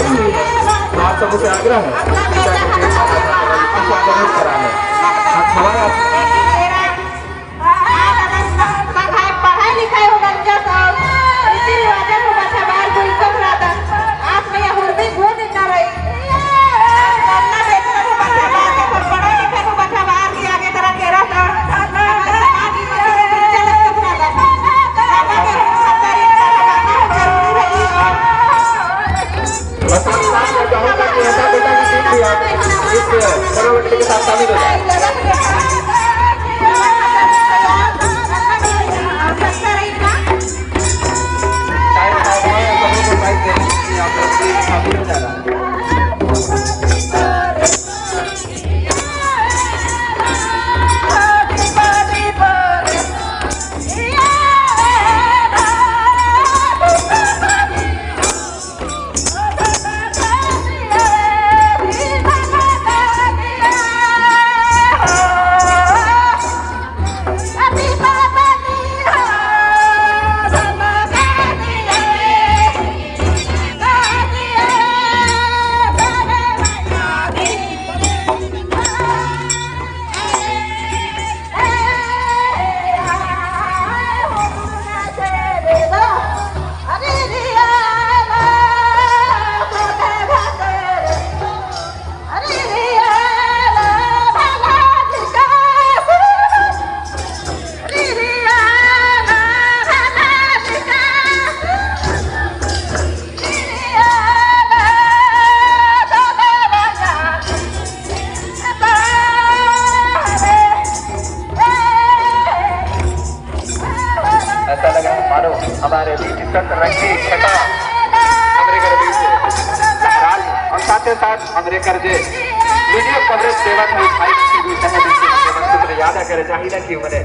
आई हुई है, तो आप सबसे आग्रह है कराने हमारा पढ़ाई लिखाई होगा इसी वजह से बच्चा बाहर कोई कम रहा था आप में यह हुर्दी घूम ना रही पढ़ाई लिखाई को बच्चा बाहर की आगे तरह कह रहा था के साथ शामिल हो जाए। हमारे बीच रंगी छटा अमरेकर बीच राज और साथ ही साथ अमरेकर जे वीडियो कवरेज सेवा की फाइल की भी तहत याद करे चाहिए कि मैंने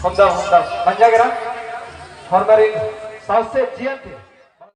हमदा मंजागरा हमारे साथ से जियंत